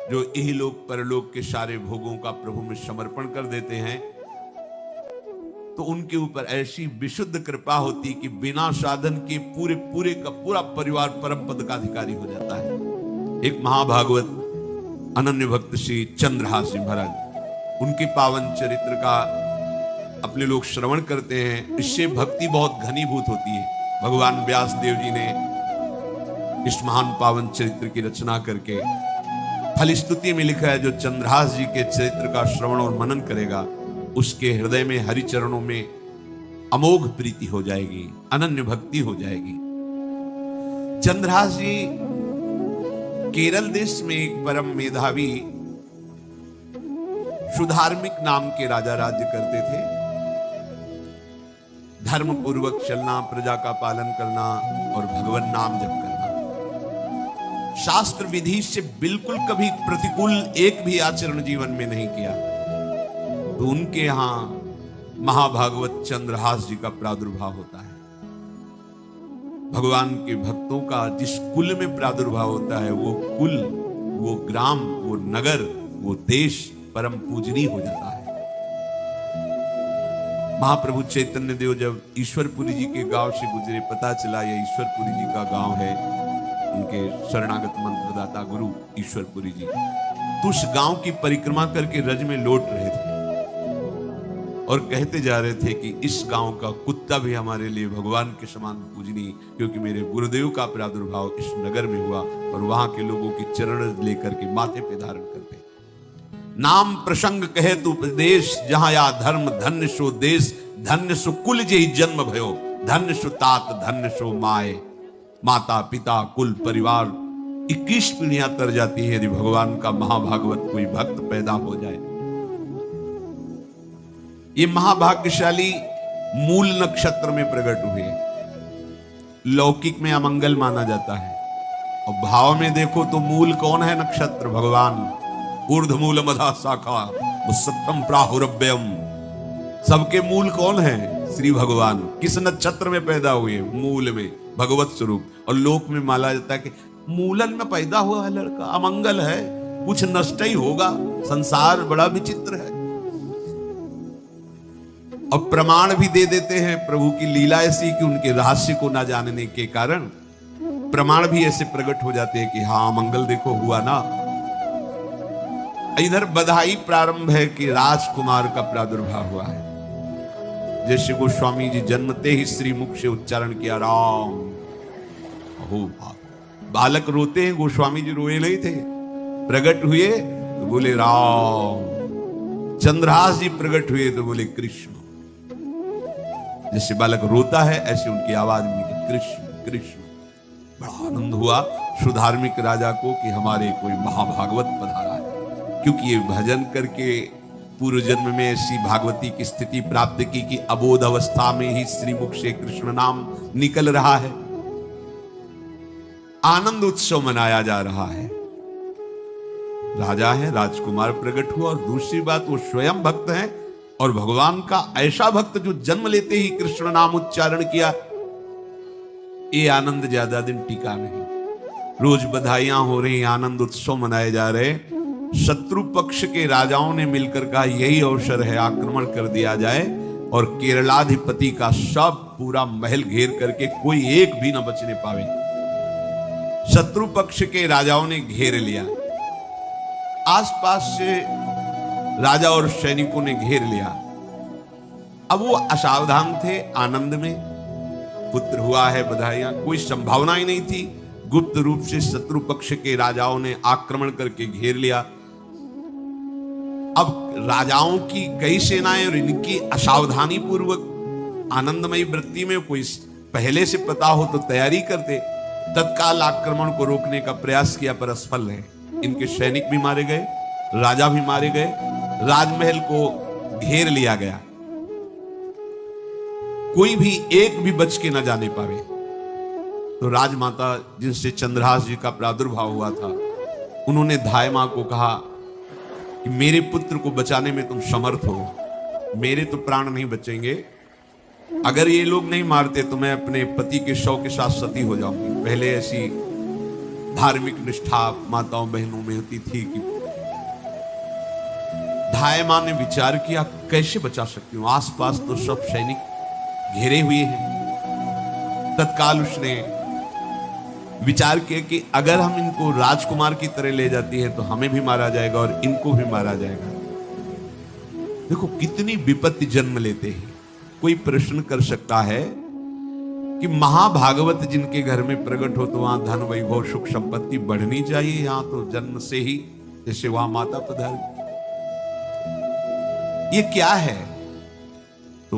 जो इहलोक परलोक के सारे भोगों का प्रभु में समर्पण कर देते हैं, तो उनके ऊपर ऐसी विशुद्ध कृपा होती कि बिना साधन के पूरे पूरे का पूरा परिवार परम पद का अधिकारी हो जाता है। एक महाभागवत अनन्य भक्त श्री चंद्रहास महाराज, उनके पावन चरित्र का अपने लोग श्रवण करते हैं। इससे भक्ति बहुत घनीभूत होती है। भगवान व्यास देव जी ने इस महान पावन चरित्र की रचना करके फलस्तुति में लिखा है, जो चंद्रहास जी के चरित्र का श्रवण और मनन करेगा उसके हृदय में हरि चरणों में अमोघ प्रीति हो जाएगी, अनन्य भक्ति हो जाएगी। चंद्रहास जी केरल देश में एक परम मेधावी सुधार्मिक नाम के राजा राज्य करते थे। धर्म पूर्वक चलना, प्रजा का पालन करना और भगवान नाम जप करना, शास्त्र विधि से बिल्कुल कभी प्रतिकूल एक भी आचरण जीवन में नहीं किया। तो उनके यहां महाभागवत चंद्रहास जी का प्रादुर्भाव होता है। भगवान के भक्तों का जिस कुल में प्रादुर्भाव होता है, वो कुल, वो ग्राम, वो नगर, वो देश परम पूजनीय हो जाता है। महाप्रभु चैतन्य देव जब ईश्वरपुरी जी के गांव से गुजरे, पता चला यह ईश्वरपुरी जी का गांव है, उनके शरणागत मंत्रदाता गुरु ईश्वरपुरी जी, तो उस गांव की परिक्रमा करके रज में लौट रहे थे और कहते जा रहे थे कि इस गांव का कुत्ता भी हमारे लिए भगवान के समान पूजनीय, क्योंकि मेरे गुरुदेव का प्रादुर्भाव इस नगर में हुआ और वहां के लोगों की चरण लेकर के माथे पे धारण करते। नाम प्रसंग कहे तू उपदेश, जहां या धर्म धन्य सो देश, धन्य सो कुल जेहि जन्म भयो, धन्य सो तात धन्य सो माए। माता पिता कुल परिवार 21 पीढ़ियां तर जाती है यदि भगवान का महाभागवत कोई भक्त पैदा हो जाए। ये महाभाग्यशाली मूल नक्षत्र में प्रकट हुए। लौकिक में अमंगल माना जाता है और भाव में देखो तो मूल कौन है? नक्षत्र भगवान। ऊर्ध्वमूल मधा शाखा सत्यम प्राहुरव्यम, सबके मूल कौन है? श्री भगवान। किस नक्षत्र में पैदा हुए? मूल में, भगवत स्वरूप। और लोक में माना जाता है कि मूलन में पैदा हुआ है लड़का, अमंगल है, कुछ नष्ट ही होगा, संसार बड़ा विचित्र है। और प्रमाण भी दे देते हैं प्रभु की लीला ऐसी कि उनके रहस्य को ना जानने के कारण प्रमाण भी ऐसे प्रकट हो जाते हैं कि हाँ मंगल देखो हुआ ना। इधर बधाई प्रारंभ है कि राजकुमार का प्रादुर्भाव हुआ है। जैसे गोस्वामी जी जन्मते ही श्री मुख से उच्चारण किया राम। हो बालक रोते हैं, गोस्वामी जी रोए नहीं थे, प्रकट हुए तो बोले राम। चंद्रहास जी प्रकट हुए तो बोले कृष्ण। जैसे बालक रोता है ऐसे उनकी आवाज में कृष्ण कृष्ण। बड़ा आनंद हुआ सुधार्मिक राजा को कि हमारे कोई महाभागवत पधारा है, क्योंकि ये भजन करके पूर्व जन्म में ऐसी भागवती की स्थिति प्राप्त की कि अबोध अवस्था में ही श्रीमुख से कृष्ण नाम निकल रहा है। आनंद उत्सव मनाया जा रहा है। राजा है, राजकुमार प्रकट हुआ और दूसरी बात वो स्वयं भक्त हैं और भगवान का ऐसा भक्त जो जन्म लेते ही कृष्ण नाम उच्चारण किया। ये आनंद ज्यादा दिन टिका नहीं। रोज बधाइयां हो रही, आनंद उत्सव मनाए जा रहे। शत्रु पक्ष के राजाओं ने मिलकर कहा यही अवसर है, आक्रमण कर दिया जाए और केरलाधिपति का सब पूरा महल घेर करके कोई एक भी न बचने पावे। शत्रु पक्ष के राजाओं ने घेर लिया, आसपास से राजा और सैनिकों ने घेर लिया। अब वो असावधान थे, आनंद में पुत्र हुआ है, बधाइयां, कोई संभावना ही नहीं थी। गुप्त रूप से शत्रु पक्ष के राजाओं ने आक्रमण करके घेर लिया। अब राजाओं की कई सेनाएं और इनकी असावधानी पूर्वक आनंदमयी वृत्ति में कोई पहले से पता हो तो तैयारी करते, तत्काल आक्रमण को रोकने का प्रयास किया पर असफल है। इनके सैनिक भी मारे गए, राजा भी मारे गए, राजमहल को घेर लिया गया, कोई भी एक भी बच के न जाने पावे। तो राजमाता जिनसे चंद्रहास जी का प्रादुर्भाव हुआ था, उन्होंने धाय मां को कहा कि मेरे पुत्र को बचाने में तुम समर्थ हो, मेरे तो प्राण नहीं बचेंगे, अगर ये लोग नहीं मारते तो मैं अपने पति के शव के साथ सती हो जाऊंगी। पहले ऐसी धार्मिक निष्ठा माताओं बहनों में होती थी कि धाय मां ने विचार किया कैसे बचा सकती हूं, आसपास तो सब सैनिक घेरे हुए हैं। तत्काल उसने विचार किया कि अगर हम इनको राजकुमार की तरह ले जाती है तो हमें भी मारा जाएगा और इनको भी मारा जाएगा। देखो कितनी विपत्ति जन्म लेते हैं। कोई प्रश्न कर सकता है कि महाभागवत जिनके घर में प्रकट हो तो वहां धन वैभव सुख संपत्ति बढ़नी चाहिए, यहां तो जन्म से ही जैसे वहां माता पधारी, ये क्या है? तो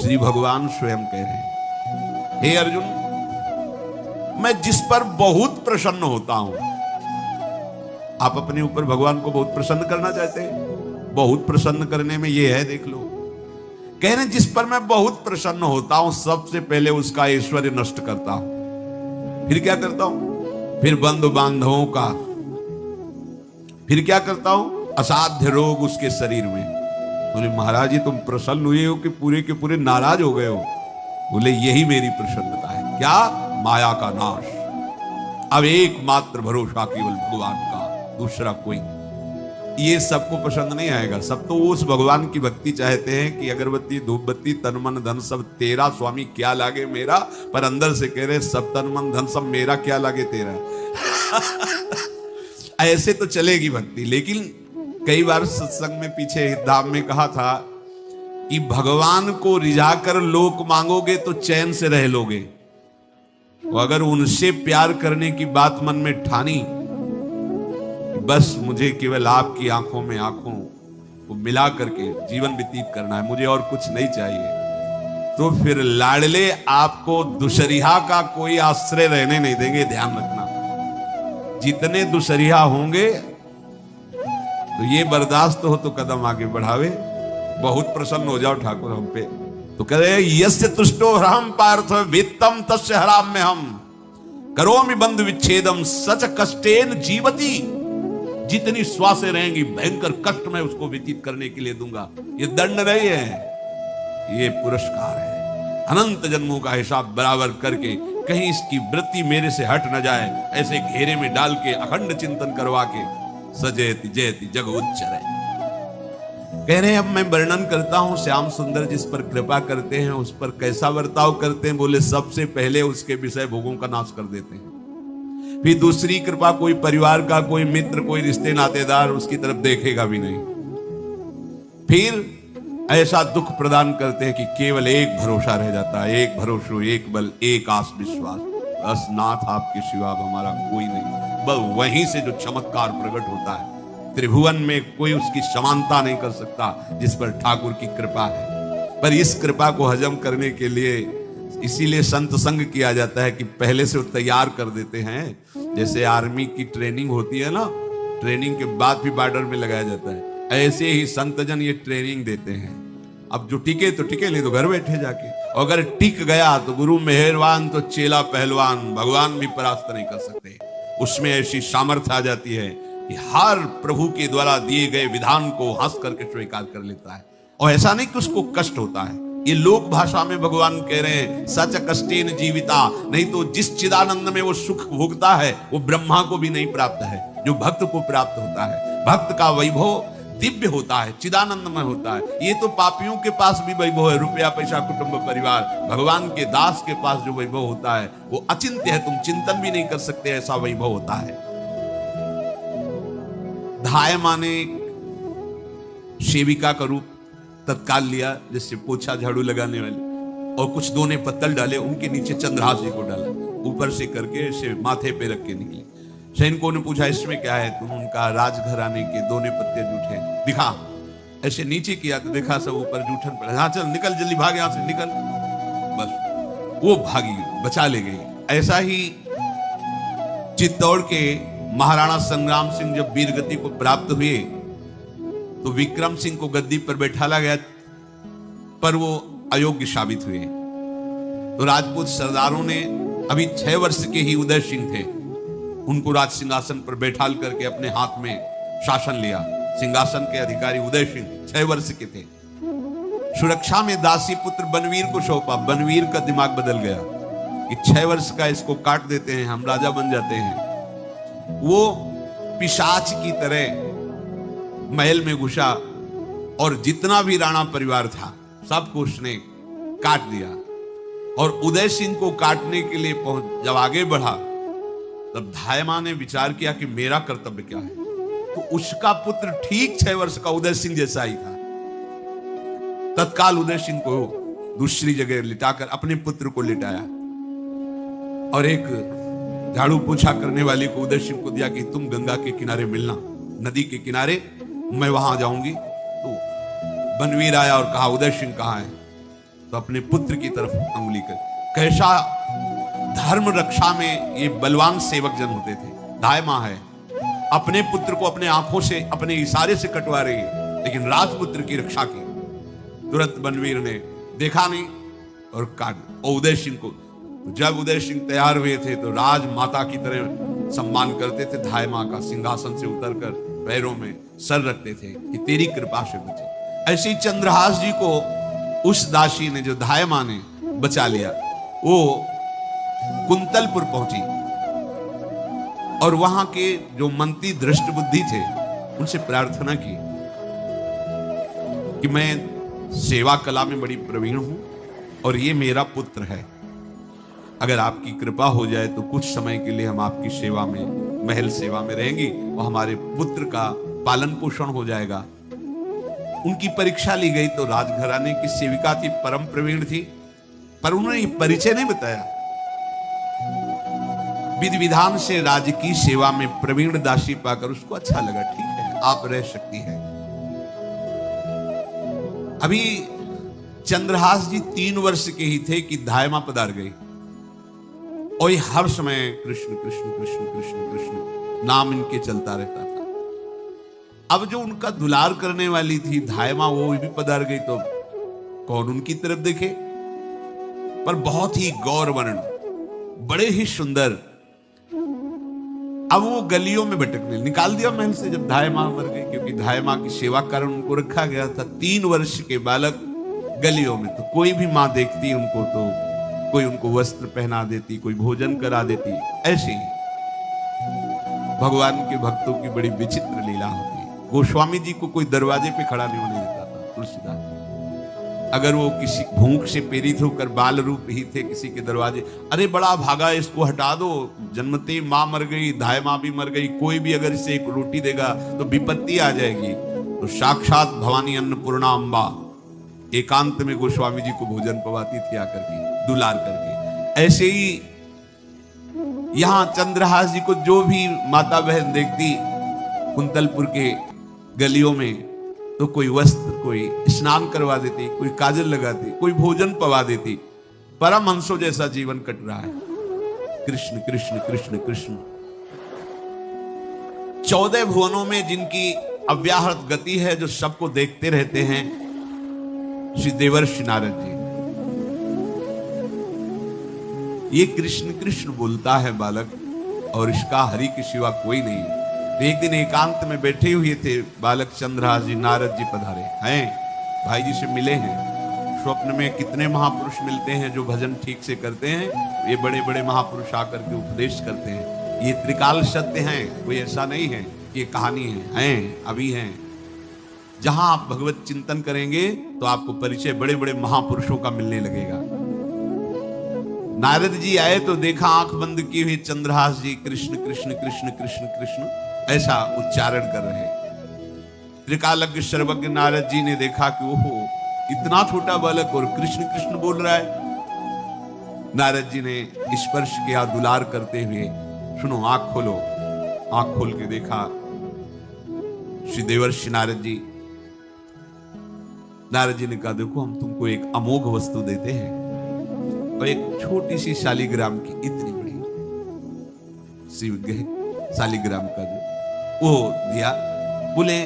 श्री भगवान स्वयं कह रहे हैं, हे अर्जुन, मैं जिस पर बहुत प्रसन्न होता हूं। आप अपने ऊपर भगवान को बहुत प्रसन्न करना चाहते हैं? बहुत प्रसन्न करने में ये है, देख लो, कह रहे जिस पर मैं बहुत प्रसन्न होता हूं सबसे पहले उसका ऐश्वर्य नष्ट करता हूं। फिर क्या करता हूं? फिर बंधु बांधवों का, फिर क्या करता हूं? असाध्य रोग उसके शरीर में। बोले महाराज जी तुम प्रसन्न हुए हो कि पूरे के पूरे नाराज हो गए हो? बोले यही मेरी प्रसन्नता है। क्या? माया का नाश। अब एकमात्र भरोसा केवल भगवान का, दूसरा कोई। ये सबको पसंद नहीं आएगा। सब तो उस भगवान की भक्ति चाहते हैं कि अगरबत्ती धूप बत्ती तन मन धन सब तेरा, स्वामी क्या लागे मेरा, पर अंदर से कह रहे सब तन मन धन सब मेरा, क्या लागे तेरा। ऐसे तो चलेगी भक्ति। लेकिन कई बार सत्संग में पीछे धाम में कहा था कि भगवान को रिझाकर लोक मांगोगे तो चैन से रह लोगे, अगर उनसे प्यार करने की बात मन में ठानी, बस मुझे केवल आपकी आंखों में आंखों को मिला करके जीवन व्यतीत करना है, मुझे और कुछ नहीं चाहिए, तो फिर लाडले आपको दुशरिहा का कोई आश्रय रहने नहीं देंगे। ध्यान रखना, जितने दुशरिहा होंगे तो ये बर्दाश्त हो तो कदम आगे बढ़ावे। बहुत प्रसन्न हो जाओ ठाकुर हम पे तो कह रहे यस्य तुष्टो हम पार्थ वित्तम तस्य हराम्य हम करोमि बंधु विच्छेदम सच कष्टेन जीवती। जितनी श्वासें रहेंगी भयंकर कष्ट मैं उसको व्यतीत करने के लिए दूंगा। ये दंड नहीं है, ये पुरस्कार है। अनंत जन्मों का हिसाब बराबर करके कहीं इसकी वृत्ति मेरे से हट न जाए, ऐसे घेरे में डाल के अखंड चिंतन करवा के सजयति जयति जग उच्चर। कह रहे हैं अब मैं वर्णन करता हूं श्याम सुंदर जिस पर कृपा करते हैं उस पर कैसा बर्ताव करते हैं। बोले सबसे पहले उसके विषय भोगों का नाश कर देते हैं, फिर दूसरी कृपा कोई परिवार का, कोई मित्र, कोई रिश्ते नातेदार उसकी तरफ देखेगा भी नहीं, फिर ऐसा दुख प्रदान करते हैं कि केवल एक भरोसा रह जाता है, एक भरोसा, एक बल, एक आस विश्वास, बस नाथ आपके सिवा हमारा कोई नहीं। बस वहीं से जो चमत्कार प्रकट होता है, त्रिभुवन में कोई उसकी समानता नहीं कर सकता जिस पर ठाकुर की कृपा है। पर इस कृपा को हजम करने के लिए इसीलिए संत संग किया जाता है कि पहले से वो तैयार कर देते हैं। जैसे आर्मी की ट्रेनिंग होती है ना, ट्रेनिंग के बाद भी बॉर्डर में लगाया जाता है, ऐसे ही संतजन ये ट्रेनिंग देते हैं। अब जो टिके तो टिके, नहीं तो घर बैठे जाके। अगर टिक गया तो गुरु मेहरबान तो चेला पहलवान, भगवान भी परास्त नहीं कर सकते। उसमें ऐसी सामर्थ्य आ जाती है कि हर प्रभु के द्वारा दिए गए विधान को हंस करके स्वीकार कर लेता है। और ऐसा नहीं कि उसको कष्ट होता है। ये लोक भाषा में भगवान कह रहे हैं सच कष्टेन जीविता, नहीं तो जिस चिदानंद में वो सुख भोगता है वो ब्रह्मा को भी नहीं प्राप्त है जो भक्त को प्राप्त होता है। भक्त का वैभव दिव्य होता है, चिदानंद में होता है। ये तो पापियों के पास भी वैभव है, रुपया पैसा कुटुंब परिवार। भगवान के दास के पास जो वैभव होता है वो अचिंत्य है, तुम चिंतन भी नहीं कर सकते, ऐसा वैभव होता है। धाय माने सेविका का रूप तत्काल लिया, जिससे पोछा झाड़ू लगाने वाले, और कुछ दोने पत्तल डाले, उनके नीचे चंद्रहास जी को डाला, ऊपर से करके इसे माथे पे रख के निकले। सैनिकों ने पूछा इसमें क्या है? तुम उनका राजघराने के दोने पत्ते जूठे दिखा। ऐसे नीचे किया तो देखा सब ऊपर जूठन पड़ा। हाँ चल निकल, जल्दी भाग यहां से, निकल। बस वो भागी, बचा ले गई। ऐसा ही चित्तौड़ के महाराणा संग्राम सिंह जब वीरगति को प्राप्त हुए तो विक्रम सिंह को गद्दी पर बैठाला गया, पर वो अयोग्य साबित हुए। तो राजपूत सरदारों ने, अभी 6 वर्ष के ही उदय सिंह थे, उनको राज सिंहासन पर बैठाल करके अपने हाथ में शासन लिया। सिंहासन के अधिकारी उदय सिंह 6 वर्ष के थे। सुरक्षा में दासी पुत्र बनवीर को सौंपा। बनवीर का दिमाग बदल गया कि 6 वर्ष का इसको काट देते हैं, हम राजा बन जाते हैं। वो पिशाच की तरह महल में घुसा और जितना भी राणा परिवार था सबको उसने काट दिया। और उदय सिंह को काटने के लिए जब आगे बढ़ा तब धायमा ने विचार किया कि मेरा कर्तव्य क्या है। तो उसका पुत्र ठीक 6 वर्ष का उदय सिंह जैसा ही था। तत्काल उदय सिंह को दूसरी जगह लिटाकर अपने पुत्र को लिटाया और एक झाड़ू पोछा करने वाली को उदय सिंह को दिया कि तुम गंगा के किनारे मिलना, नदी के किनारे, मैं वहां जाऊंगी। तो बनवीर आया और कहा उदय सिंह कहां है? तो अपने पुत्र की तरफ अंगुली कर। कैसा धर्म रक्षा में ये बलवान सेवक जन होते थे। धायमा है, अपने पुत्र को अपने आंखों से अपने इशारे से कटवा रही है, लेकिन राजपुत्र की रक्षा की। तुरंत बनवीर ने देखा नहीं और काट। और उदय सिंह को, जब उदय सिंह तैयार हुए थे तो राजमाता की तरह सम्मान करते थे। धायमा का सिंहासन से उतरकर पैरों में सर रखते थे कि तेरी कृपा से बचे। ऐसे ही चंद्रहास जी को उस दासी ने, जो धायमा ने बचा लिया, वो कुंतलपुर पहुंची और वहां के जो मंत्री दृष्ट बुद्धि थे उनसे प्रार्थना की कि मैं सेवा कला में बड़ी प्रवीण हूं और ये मेरा पुत्र है, अगर आपकी कृपा हो जाए तो कुछ समय के लिए हम आपकी सेवा में, महल सेवा में रहेंगे और हमारे पुत्र का पालन पोषण हो जाएगा। उनकी परीक्षा ली गई तो राजघराने की सेविका थी, परम प्रवीण थी, पर उन्होंने परिचय नहीं बताया। विधि विधान से राज्य की सेवा में प्रवीण दासी पाकर उसको अच्छा लगा, ठीक है आप रह सकती हैं। अभी चंद्रहास जी 3 वर्ष के ही थे कि धायमा पधार गई और हर समय कृष्ण कृष्ण कृष्ण कृष्ण कृष्ण नाम इनके चलता रहता था। अब जो उनका दुलार करने वाली थी धायमा, वो भी पधार गई तो कौन उनकी तरफ देखे। पर बहुत ही गौर वर्ण, बड़े ही सुंदर। अब वो गलियों में भटकने, निकाल दिया महल से जब धायमा मर गई, क्योंकि धायमा की सेवा कारण उनको रखा गया था। 3 वर्ष के बालक गलियों में, तो कोई भी मां देखती उनको तो कोई उनको वस्त्र पहना देती, कोई भोजन करा देती। ऐसे ही भगवान के भक्तों की बड़ी विचित्र लीला होती है। गोस्वामी जी को कोई दरवाजे पे खड़ा नहीं होने देता था तुलसीदास। अगर वो किसी भूख से प्रेरित होकर बाल रूप ही थे किसी के दरवाजे, अरे बड़ा भागा, इसको हटा दो, जन्मते मां मर गई, धायमा भी मर गई, कोई भी अगर इसे एक रोटी देगा तो विपत्ति आ जाएगी। तो साक्षात भवानी अन्नपूर्णा अम्बा एकांत में गोस्वामी जी को भोजन पवाती थी आकर के, दुलार करके। ऐसे ही यहां चंद्रहास जी को जो भी माता बहन देखती कुंतलपुर के गलियों में, तो कोई वस्त्र, कोई स्नान करवा देती, कोई काजल लगाती, कोई भोजन पवा देती। परमहंसों जैसा जीवन कट रहा है। कृष्ण कृष्ण कृष्ण कृष्ण। 14 भुवनों में जिनकी अव्याहत गति है, जो सबको देखते रहते हैं, श्री देवर्षि नारद जी। ये कृष्ण कृष्ण बोलता है बालक, और इसका हरि के सिवा कोई नहीं। एक दिन एकांत में बैठे हुए थे बालक चंद्रहास जी, नारद जी पधारे हैं, भाई जी से मिले हैं। स्वप्न में कितने महापुरुष मिलते हैं जो भजन ठीक से करते हैं, ये बड़े बड़े महापुरुष आकर के उपदेश करते हैं। ये त्रिकाल सत्य हैं, कोई ऐसा नहीं है कि ये कहानी हैं, अभी हैं। जहां आप भगवत चिंतन करेंगे तो आपको परिचय बड़े बड़े महापुरुषों का मिलने लगेगा। नारद जी आए तो देखा आंख बंद की हुई चंद्रहास जी कृष्ण कृष्ण कृष्ण कृष्ण कृष्ण ऐसा उच्चारण कर रहे हैं। त्रिकालज्ञ सर्वज्ञ नारद जी ने देखा कि ओहो, इतना छोटा बालक और कृष्ण कृष्ण बोल रहा है। नारद जी ने स्पर्श किया दुलार करते हुए, सुनो आंख खोलो। आंख खोल के देखा श्री देवर्षि नारद जी। नारद जी ने कहा देखो हम तुमको एक अमोघ वस्तु देते हैं, और एक छोटी सी शालिग्राम की इतनी बड़ी शिव शालिग्राम का जो वो दिया। बोले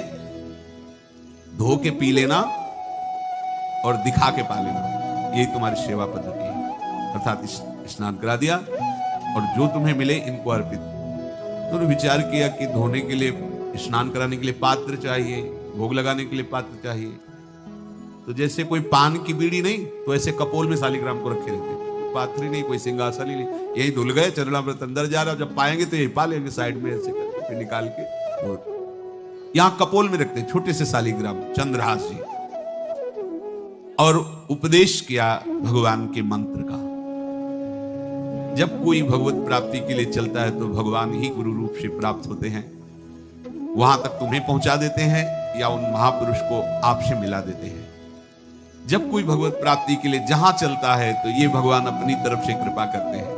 धो के पी लेना और दिखा के पा लेना, यही तुम्हारी सेवा पद्धति है। अर्थात स्नान करा दिया और जो तुम्हें मिले इनको अर्पित। तो उन्होंने विचार किया कि धोने के लिए, स्नान कराने के लिए पात्र चाहिए, भोग लगाने के लिए पात्र चाहिए। तो जैसे कोई पान की बीड़ी नहीं, तो ऐसे कपोल में शालिग्राम को रखे रहते। पाथरी नहीं, कोई सिंहासन ही नहीं, यही धुल गए। चरणामृत अंदर जा रहा, जब पाएंगे तो यही पा लेंगे साइड में ऐसे करके, फिर निकाल के यहां कपोल में रखते छोटे से शालिग्राम चंद्रहास जी, और उपदेश किया भगवान के मंत्र का। जब कोई भगवत प्राप्ति के लिए चलता है तो भगवान ही गुरु रूप से प्राप्त होते हैं, वहां तक तुम्हें पहुंचा देते हैं या उन महापुरुष को आपसे मिला देते हैं। जब कोई भगवत प्राप्ति के लिए जहां चलता है तो ये भगवान अपनी तरफ से कृपा करते हैं।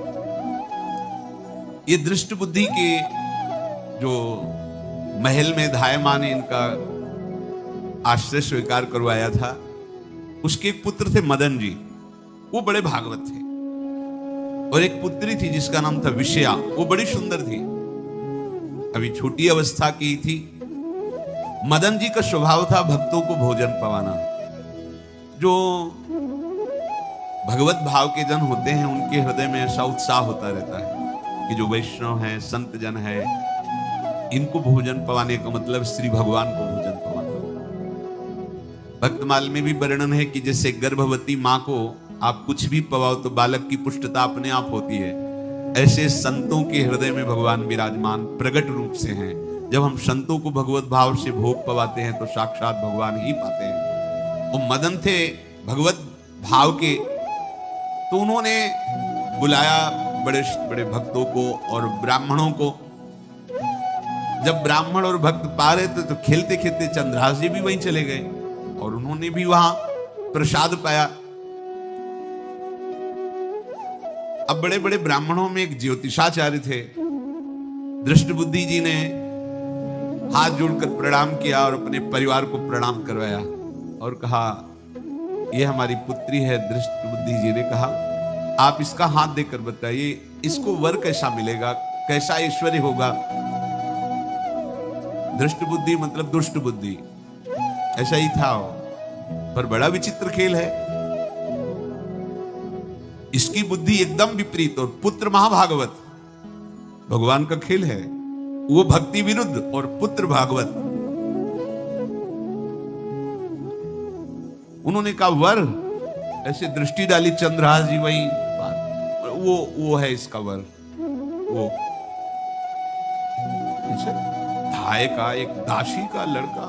ये दृष्ट बुद्धि के जो महल में धायमान ने इनका आश्रय स्वीकार करवाया था, उसके एक पुत्र थे मदन जी, वो बड़े भागवत थे, और एक पुत्री थी जिसका नाम था विषया, वो बड़ी सुंदर थी, अभी छोटी अवस्था की थी। मदन जी का स्वभाव था भक्तों को भोजन पवाना। जो भगवत भाव के जन होते हैं उनके हृदय में ऐसा उत्साह होता रहता है कि जो वैष्णव है, संत जन है, इनको भोजन पवाने का मतलब श्री भगवान को भोजन पवाना। भक्तमाल में भी वर्णन है कि जैसे गर्भवती मां को आप कुछ भी पवाओ तो बालक की पुष्टता अपने आप होती है, ऐसे संतों के हृदय में भगवान विराजमान प्रकट रूप से हैं। जब हम संतों को भगवत भाव से भोग पवाते हैं तो साक्षात भगवान ही पाते हैं। वो मदन थे भगवत भाव के, तो उन्होंने बुलाया बड़े बड़े भक्तों को और ब्राह्मणों को। जब ब्राह्मण और भक्त पा रहे थे तो खेलते खेलते चंद्रहास जी भी वहीं चले गए और उन्होंने भी वहां प्रसाद पाया। अब बड़े बड़े ब्राह्मणों में एक ज्योतिषाचार्य थे। दृष्ट बुद्धि जी ने हाथ जोड़कर प्रणाम किया और अपने परिवार को प्रणाम करवाया और कहा, यह हमारी पुत्री है। दृष्ट बुद्धि जी ने कहा, आप इसका हाथ देकर बताइए इसको वर कैसा मिलेगा, कैसा ऐश्वर्य होगा। दृष्ट बुद्धि मतलब दुष्ट बुद्धि, ऐसा ही था वो। पर बड़ा विचित्र खेल है, इसकी बुद्धि एकदम विपरीत और पुत्र महाभागवत। भगवान का खेल है, वो भक्ति विरुद्ध और पुत्र भागवत। उन्होंने कहा वर, ऐसे दृष्टि डाली चंद्रहास जी वही वो है इसका वर। वो धाय का एक दासी का लड़का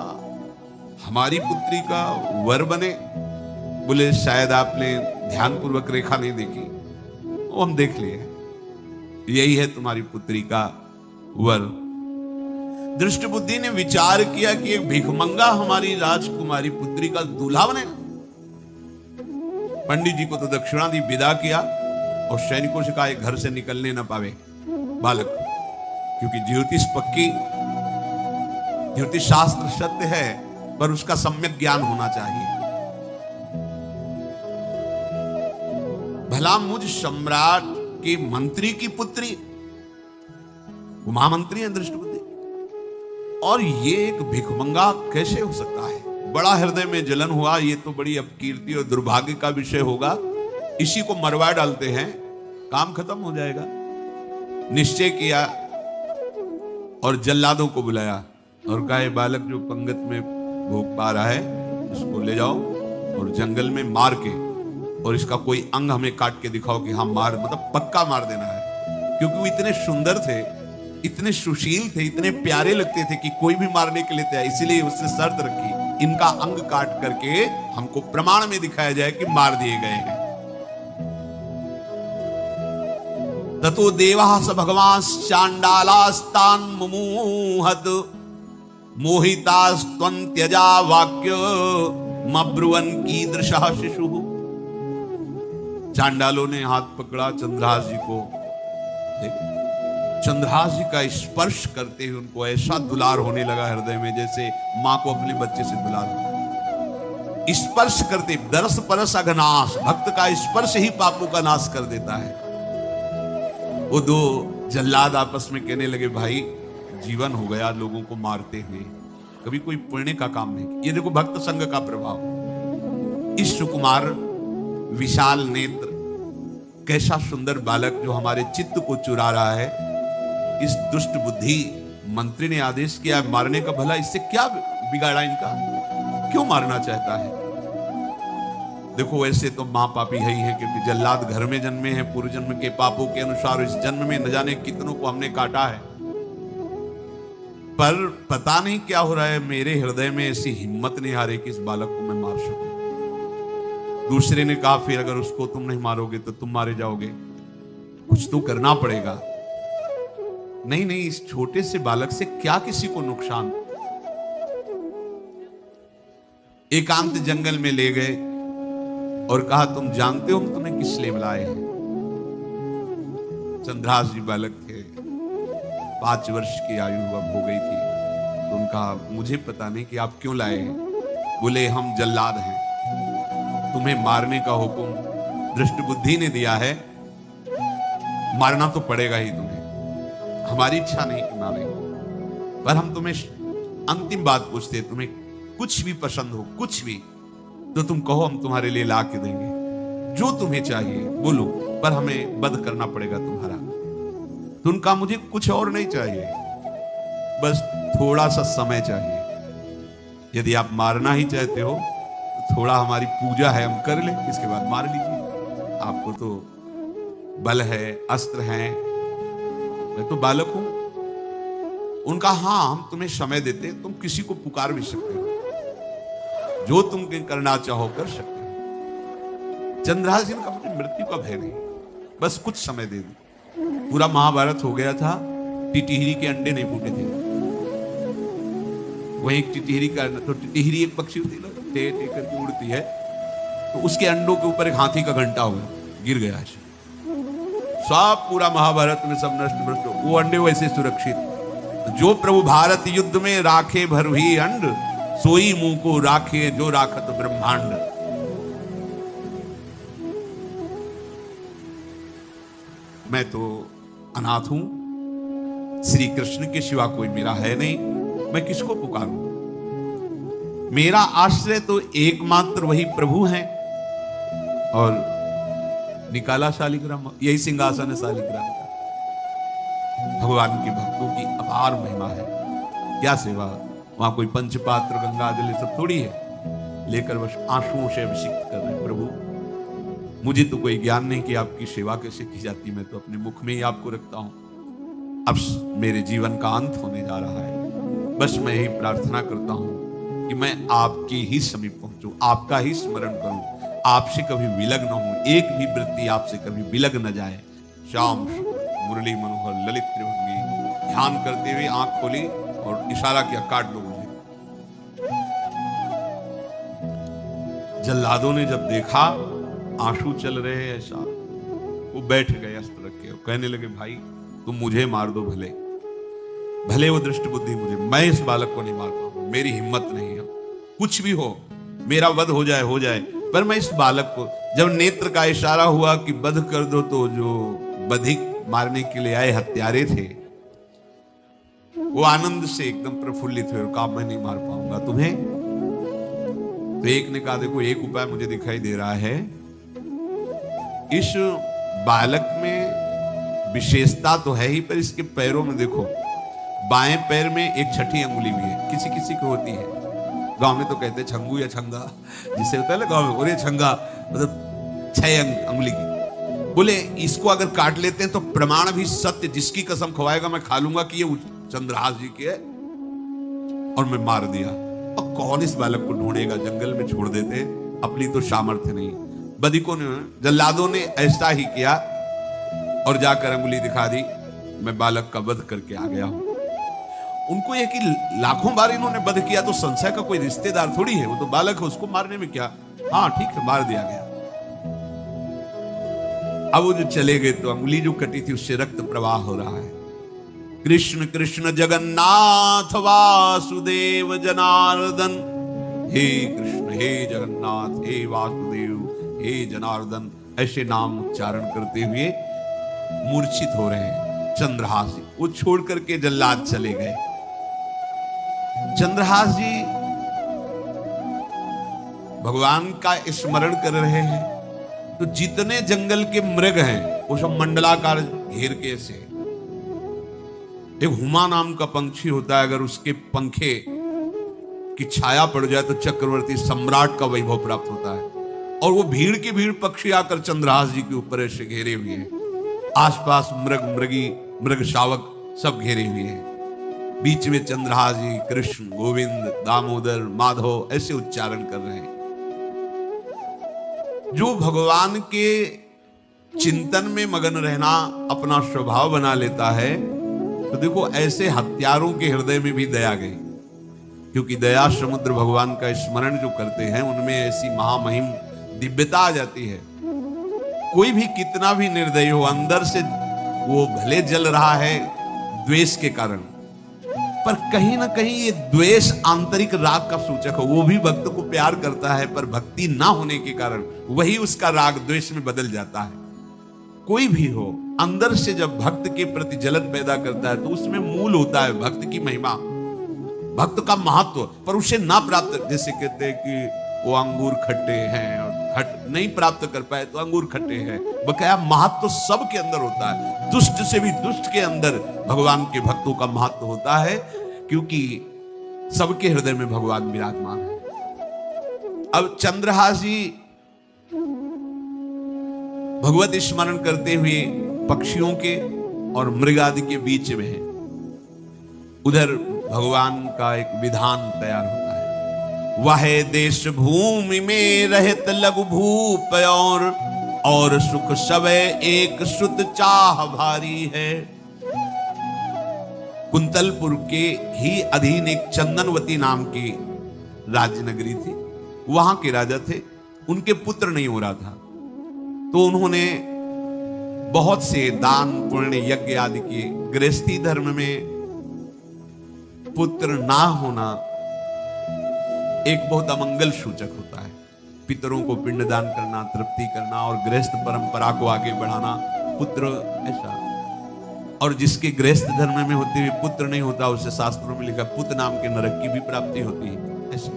हमारी पुत्री का वर बने। बोले शायद आपने ध्यानपूर्वक रेखा नहीं देखी, वो हम देख लिए, यही है तुम्हारी पुत्री का वर। दृष्ट बुद्धि ने विचार किया कि एक भिखमंगा हमारी राजकुमारी पुत्री का दूल्हा बनेगा। पंडित जी को तो दक्षिणा दी, विदा किया और सैनिकों से कहा घर से निकलने न पावे बालक, क्योंकि ज्योतिष पक्की, ज्योतिष शास्त्र सत्य है पर उसका सम्यक ज्ञान होना चाहिए। भला मुझ सम्राट के मंत्री की पुत्री, वो महामंत्री है दृष्ट बुद्धि, और ये एक भिखमंगा कैसे हो सकता है। बड़ा हृदय में जलन हुआ, ये तो बड़ी अपकीर्ति और दुर्भाग्य का विषय होगा, इसी को मरवा डालते हैं, काम खत्म हो जाएगा। निश्चय किया और जल्लादों को बुलाया और कहा, बालक जो पंगत में भोग पा रहा है उसको ले जाओ और जंगल में मार के, और इसका कोई अंग हमें काट के दिखाओ कि हाँ मार, मतलब पक्का मार देना है। क्योंकि वो इतने सुंदर थे, इतने सुशील थे, इतने प्यारे लगते थे कि कोई भी मारने के लिए तैयार। इसीलिए उसने शर्त रखी, इनका अंग काट करके हमको प्रमाण में दिखाया जाए कि मार दिए गए हैं। ततो देवाः स भगवांश् चांडालास्तान् मुमुहत मोहितास्त्वन्त्यजा वाक्य मब्रुवन कीदृशः शिशुः। चांडालों ने हाथ पकड़ा चंद्रहास जी को, चंद्रहास जी का स्पर्श करते हुए उनको ऐसा दुलार होने लगा हृदय में जैसे मां को अपने बच्चे से दुलार होता। स्पर्श करते, दरस परस अघनाश, भक्त का स्पर्श ही पापों का नाश कर देता है। वो दो जल्लाद आपस में कहने लगे, भाई जीवन हो गया लोगों को मारते हुए, कभी कोई पुण्य का काम नहीं। ये देखो भक्त संग का प्रभाव। इस सुकुमार विशाल नेत्र, कैसा सुंदर बालक जो हमारे चित्त को चुरा रहा है, इस दुष्ट बुद्धि मंत्री ने आदेश किया मारने का। भला इससे क्या बिगाड़ा इनका, क्यों मारना चाहता है। देखो वैसे तो माँ पापी है ही है, क्योंकि जल्लाद घर में जन्मे हैं, पूर्व जन्म के पापों के अनुसार इस जन्म में न जाने कितनों को हमने काटा है। पर पता नहीं क्या हो रहा है, मेरे हृदय में ऐसी हिम्मत नहीं आ रही कि इस बालक को मैं मार सकूं। दूसरे ने कहा फिर अगर उसको तुम नहीं मारोगे तो तुम मारे जाओगे, कुछ तो करना पड़ेगा। नहीं नहीं, इस छोटे से बालक से क्या किसी को नुकसान। एकांत जंगल में ले गए और कहा तुम जानते हो हम तुम्हें किस लिए बुलाए हैं। चंद्रहास जी बालक थे, 5 वर्ष की आयु अब हो गई थी। तो उनका मुझे पता नहीं कि आप क्यों लाए हैं। बोले हम जल्लाद हैं, तुम्हें मारने का हुक्म दृष्ट बुद्धि ने दिया है, मारना तो पड़ेगा ही तुम्हें। हमारी इच्छा नहीं कि मारे, पर हम तुम्हें अंतिम बात पूछते, तुम्हें कुछ भी पसंद हो, कुछ भी तो तुम कहो, हम तुम्हारे लिए ला के देंगे। जो तुम्हें चाहिए बोलो, पर हमें वध करना पड़ेगा तुम्हारा। तो उनका मुझे कुछ और नहीं चाहिए, बस थोड़ा सा समय चाहिए। यदि आप मारना ही चाहते हो तो थोड़ा हमारी पूजा है हम कर ले, इसके बाद मार लीजिए। आपको तो बल है, अस्त्र है, मैं तो बालक हूं। उनका हाँ हम तुम्हें समय देते, तुम किसी को पुकार भी सकते हो, जो तुम करना चाहो कर सकते हो। चंद्रहास जी का मुझे मृत्यु का भय नहीं, बस कुछ समय दे दो। पूरा महाभारत हो गया था, टिटिहरी के अंडे नहीं फूटे थे। वही एक टिटिहरी का, तो टिटिहरी एक पक्षी होती है, टे टे करके उड़ती है, तो उसके अंडों के ऊपर एक हाथी का घंटा हुआ, गिर गया। सब पूरा महाभारत में सब नष्ट भ्रष्ट, वो अंडे वैसे सुरक्षित। जो प्रभु भारत युद्ध में राखे भरही अंड, सोई मुंह को राखे जो राखत ब्रह्मांड। मैं तो अनाथ हूं, श्री कृष्ण के सिवा कोई मेरा है नहीं, मैं किसको पुकारूं। मेरा आश्रय तो एकमात्र वही प्रभु हैं, और निकाला शालिग्राम, यही सिंहासन है शालिग्राम का। भगवान के भक्तों की अपार महिमा है, क्या सेवा। वहां कोई पंचपात्र गंगा जल सब थोड़ी है, लेकर बस आंसुओं से अभिषिक्त कर रहे हैं। प्रभु मुझे तो कोई ज्ञान नहीं कि आपकी सेवा कैसे की जाती, मैं तो अपने मुख में ही आपको रखता हूं। अब मेरे जीवन का अंत होने जा रहा है, बस मैं यही प्रार्थना करता हूं कि मैं आपके ही समीप पहुंचूं, आपका ही स्मरण करूं, आपसे कभी विलग न हो, एक भी वृत्ति आपसे कभी विलग न जाए। श्याम मुरली मनोहर ललित त्रिभंगी ध्यान करते हुए आंख खोली और इशारा किया, काट लो मुझे। जल्लादों ने जब देखा आंसू चल रहे हैं ऐसा, वो बैठ गए अस्त्र रखे, कहने लगे भाई तुम मुझे मार दो, भले भले वो दृष्ट बुद्धि मुझे, मैं इस बालक को नहीं मार पाऊंगा, मेरी हिम्मत नहीं है। कुछ भी हो, मेरा वध हो जाए, पर मैं इस बालक को, जब नेत्र का इशारा हुआ कि वध कर दो, तो जो बधिक मारने के लिए आए हत्यारे थे वो आनंद से एकदम प्रफुल्लित हुए और कहा मैं नहीं मार पाऊंगा तुम्हें। तो एक ने कहा देखो एक उपाय मुझे दिखाई दे रहा है, इस बालक में विशेषता तो है ही, पर इसके पैरों में देखो, बाएं पैर में एक छठी अंगुली भी है, किसी किसी को होती है। गांव में तो कहते हैं छंगू या छंगा, जिससे होता है ना गांव में, और ये छंगा मतलब 6 अंगुली की। बोले इसको अगर काट लेते हैं तो प्रमाण भी सत्य, जिसकी कसम खवाएगा मैं खा लूंगा कि ये चंद्रहास जी के, और मैं मार दिया। और कौन इस बालक को ढूंढेगा, जंगल में छोड़ देते, अपनी तो सामर्थ्य नहीं। बदिकों ने, जल्लादों ने ऐसा ही किया और जाकर अंगुली दिखा दी, मैं बालक का वध करके आ गया हूं। उनको यह कि लाखों बार इन्होंने वध किया, तो संशय का कोई रिश्तेदार थोड़ी है, वो तो बालक है, उसको मारने में क्या। हाँ ठीक है, मार दिया गया। अब वो जो चले गए तो अंगुली जो कटी थी उससे रक्त प्रवाह हो रहा है। कृष्ण कृष्ण जगन्नाथ वासुदेव जनार्दन, हे कृष्ण हे जगन्नाथ हे वासुदेव हे जनार्दन, ऐसे नाम उच्चारण करते हुए मूर्छित हो रहे हैं चंद्रहास जी। वो छोड़ करके जल्लाद चले गए। चंद्रहास जी भगवान का स्मरण कर रहे हैं, तो जितने जंगल के मृग हैं वो सब मंडलाकार घेर के से। एक हुमा नाम का पंछी होता है, अगर उसके पंखे की छाया पड़ जाए तो चक्रवर्ती सम्राट का वैभव प्राप्त होता है। और वो भीड़ की भीड़ पक्षी आकर चंद्रहास जी के ऊपर ऐसे घेरे हुए हैं। आसपास मृग शावक सब घेरे हुए हैं। बीच में चंद्रहास जी कृष्ण, गोविंद, दामोदर, माधव ऐसे उच्चारण कर रहे हैं। जो भगवान के चिंतन में मगन रहना अपना स्वभाव बना लेता है, तो देखो ऐसे हत्यारों के हृदय में भी दया गई, क्योंकि दया समुद्र भगवान का स्मरण जो करते हैं उनमें ऐसी महामहिम दिव्यता आ जाती है। कोई भी कितना भी निर्दयी हो, अंदर से वो भले जल रहा है द्वेष के कारण, पर कहीं ना कहीं ये द्वेष आंतरिक राग का सूचक है। वो भी भक्त को प्यार करता है, पर भक्ति ना होने के कारण वही उसका राग द्वेष में बदल जाता है। कोई भी हो, अंदर से जब भक्त के प्रति जलन पैदा करता है तो उसमें मूल होता है भक्त की महिमा, भक्त का महत्व, पर उसे ना प्राप्त, जैसे कहते हैं कि वो अंगूर खट्टे हैं और नहीं प्राप्त कर पाए तो अंगूर खट्टे हैं। बकाया महत्व तो सबके अंदर होता है। दुष्ट से भी दुष्ट के अंदर भगवान के भक्तों का महत्व होता है, क्योंकि सबके हृदय में भगवान विराजमान है। अब चंद्रहास जी भगवत स्मरण करते हुए पक्षियों के और मृग आदि के बीच में है। उधर भगवान का एक विधान तैयार होता है। वह देश भूमि में रहत लघु भूप और सुख सबे एक सुत चाह भारी है। कुंतलपुर के ही अधीन एक चंदनवती नाम की राज्य नगरी थी। वहां के राजा थे, उनके पुत्र नहीं हो रहा था, तो उन्होंने बहुत से दान पुण्य यज्ञ आदि किए। गृहस्थी धर्म में पुत्र ना होना एक बहुत अमंगल सूचक होता है। पितरों को पिंडदान करना, तृप्ति करना और गृहस्थ परंपरा को आगे बढ़ाना, पुत्र ऐसा। और जिसके गृहस्थ धर्म में होते हुए पुत्र नहीं होता, उसे शास्त्रों में लिखा पुत्र नाम के नरक की भी प्राप्ति होती है ऐसे।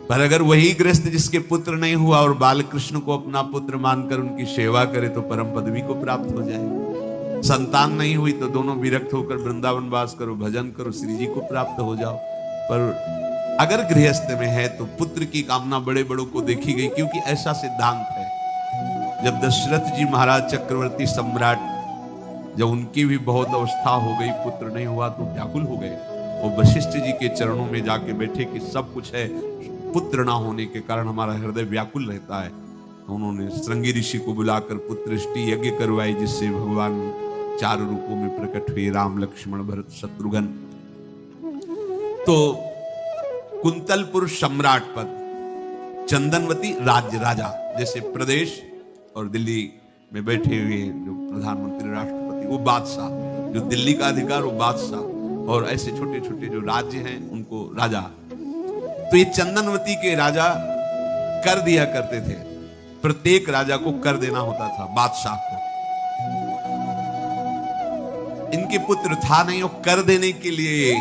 पर अगर वही गृहस्थ जिसके पुत्र नहीं हुआ और बालकृष्ण को अपना पुत्र मानकर उनकी सेवा करे तो परम पदवी को प्राप्त हो जाए। संतान नहीं हुई तो दोनों विरक्त होकर वृंदावन वास करो, भजन करो, श्री जी को प्राप्त हो जाओ। पर अगर गृहस्थ में है तो पुत्र की कामना बड़े बड़ों को देखी गई, क्योंकि ऐसा सिद्धांत है। जब दशरथ जी महाराज चक्रवर्ती सम्राट, जब उनकी भी बहुत अवस्था हो गई, पुत्र नहीं हुआ तो व्याकुल हो गए। वो वशिष्ठ जी के चरणों में जाके बैठे कि सब कुछ है, पुत्र ना होने के कारण हमारा हृदय व्याकुल रहता है। तो उन्होंने श्रृंगी ऋषि को बुलाकर पुत्रष्टि यज्ञ करवाई, जिससे भगवान 4 रूपों में प्रकट हुए, राम, लक्ष्मण, भरत, शत्रुघ्न। तो कुंतलपुर सम्राट पद, चंदनवती राज्य राजा, जैसे प्रदेश और दिल्ली में बैठे हुए जो प्रधानमंत्री, राष्ट्रपति, वो बादशाह, जो दिल्ली का अधिकार वो बादशाह, और ऐसे छोटे छोटे जो राज्य हैं उनको राजा। तो ये चंदनवती के राजा कर दिया करते थे। प्रत्येक राजा को कर देना होता था, बादशाह को। इनके पुत्र था नहीं, और कर देने के लिए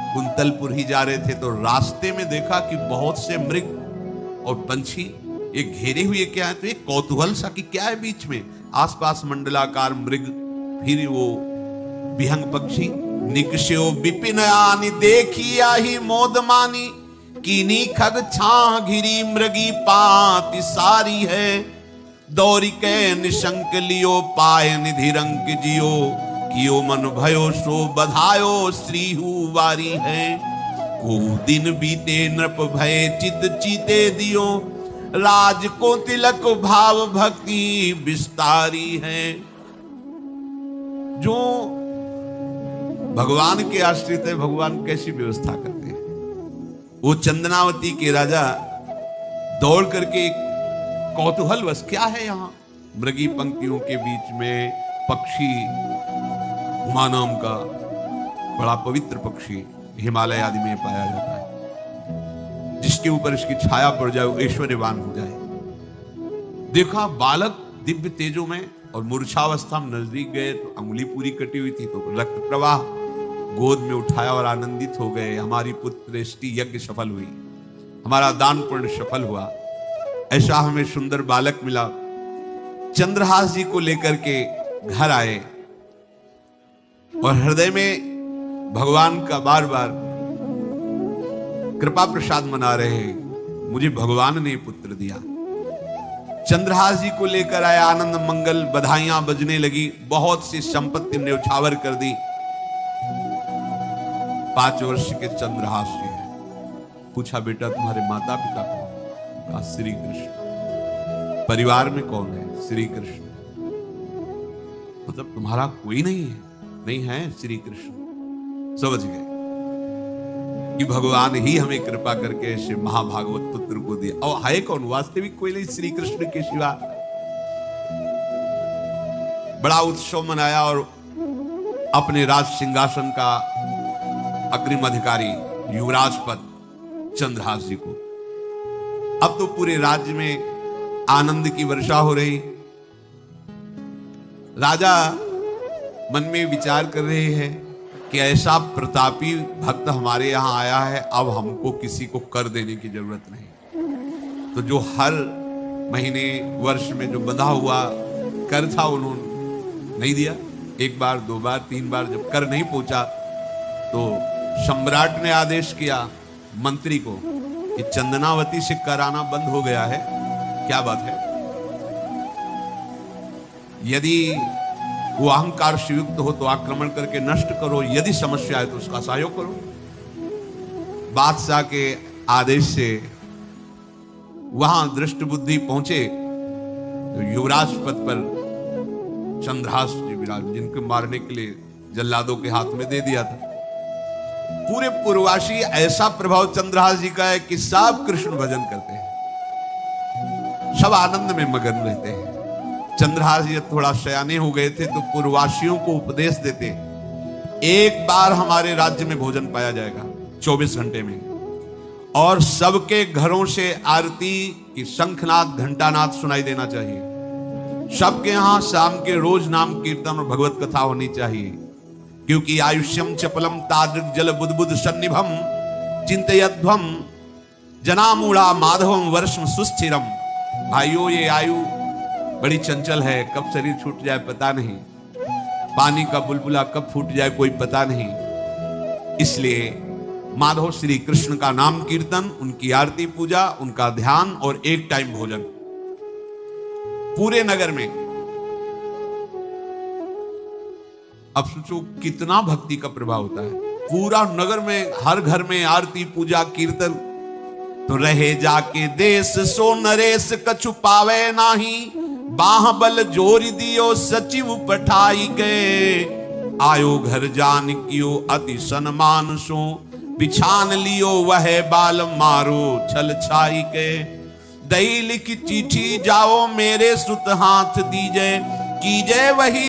कुंतलपुर ही जा रहे थे तो रास्ते में देखा कि बहुत से मृग और पंछी ये घेरे हुए क्या है। तो एक कौतूहल सा कि क्या है बीच में। आसपास मंडलाकार मृग, फिर वो विहंग पक्षी। निकष्यो विपिन आनि देखी आही मोद मानी, कीनी खग छां घिरी मृगी पाति सारी है। दौरी के निशंक लियो पाय निधि रंग जियो, कियो मन भयो सो बधायो श्रीहु वारी है। को दिन बीते नृप भय चित चीते दियो, राज को तिलक भाव भक्ति विस्तारी है। जो भगवान के आश्रित है, भगवान कैसी व्यवस्था करते हैं। वो चंदनावती के राजा दौड़ करके कौतूहल वश, क्या है यहाँ। मृगी पंक्तियों के बीच में पक्षी, हुमा नाम का बड़ा पवित्र पक्षी हिमालय आदि में पाया जाता है, जिसके ऊपर इसकी छाया पड़ जाए वो ऐश्वर्यवान हो जाए। देखा बालक दिव्य तेजों में, और मूर्छावस्था में नजदीक गए तो अंगुली पूरी कटी हुई थी, तो रक्त प्रवाह, गोद में उठाया और आनंदित हो गए। हमारी पुत्रष्टि यज्ञ सफल हुई, हमारा दान पुण्य सफल हुआ, ऐसा हमें सुंदर बालक मिला। चंद्रहास जी को लेकर के घर आए और हृदय में भगवान का बार बार कृपा प्रसाद मना रहे हैं मुझे भगवान ने पुत्र दिया। चंद्रहास जी को लेकर आया, आनंद मंगल, बधाइयां बजने लगी, बहुत सी संपत्ति न्यौछावर कर दी। 5 वर्ष के चंद्रहास जी हैं। पूछा, बेटा तुम्हारे माता पिता कौन? कहा, श्री कृष्ण। परिवार में कौन है? श्री कृष्ण। मतलब तुम्हारा कोई नहीं है? नहीं है, श्री कृष्ण। समझ गए कि भगवान ही हमें कृपा करके ऐसे महाभागवत पुत्र को दिया। और है कौन? वास्तविक कोई नहीं, श्री कृष्ण के सिवा। बड़ा उत्सव मनाया और अपने राज सिंहासन का अग्रिम अधिकारी युवराज पद चंद्रहास जी को। अब तो पूरे राज्य में आनंद की वर्षा हो रही। राजा मन में विचार कर रहे हैं कि ऐसा प्रतापी भक्त हमारे यहां आया है, अब हमको किसी को कर देने की जरूरत नहीं। तो जो हर महीने वर्ष में जो बंधा हुआ कर था उन्होंने नहीं दिया। 1 बार 2 बार 3 बार जब कर नहीं पहुंचा तो सम्राट ने आदेश किया मंत्री को कि चंदनावती से कर आना बंद हो गया है। क्या बात है? यदि वो अहंकार से युक्त हो तो आक्रमण करके नष्ट करो, यदि समस्या है तो उसका सहयोग करो। बादशाह के आदेश से वहां दृष्ट बुद्धि पहुंचे तो युवराज पद पर चंद्रहास जी विराज, जिनको मारने के लिए जल्लादों के हाथ में दे दिया था। पूरे पूर्वासी ऐसा प्रभाव चंद्रहास जी का है कि सब कृष्ण भजन करते हैं, सब आनंद में मगन रहते हैं। चंद्रहास जी थोड़ा सयाने हो गए थे तो पूर्ववासियों को उपदेश देते, एक बार हमारे राज्य में भोजन पाया जाएगा 24 घंटे में, और सबके घरों से आरती की शंखनाद घंटानाद सुनाई देना चाहिए। सबके यहां शाम के रोज नाम कीर्तन और भगवत कथा होनी चाहिए, क्योंकि आयुष्यम चपलम तादृक जल बुद्बुद सन्निभम चिंतयध्वम जनामूढ़ा माधवम वर्षम सुस्थिरम। भाइयों, ये आयु बड़ी चंचल है, कब शरीर छूट जाए पता नहीं, पानी का बुलबुला कब फूट जाए कोई पता नहीं। इसलिए माधव श्री कृष्ण का नाम कीर्तन, उनकी आरती पूजा, उनका ध्यान और एक टाइम भोजन पूरे नगर में। अब सोचो कितना भक्ति का प्रभाव होता है। पूरा नगर में, हर घर में आरती पूजा कीर्तन। तो रहे जाके देश सो नरेश कछु पावे नाही, बाह बल जोर दियो सचिव पठाई के। आयो घर जान कियो अति सन्मान सो, बिछान लियो वह बाल मारो छल छाई के। दई लिख चिट्ठी जाओ मेरे सुत हाथ दीजे, कीजे वही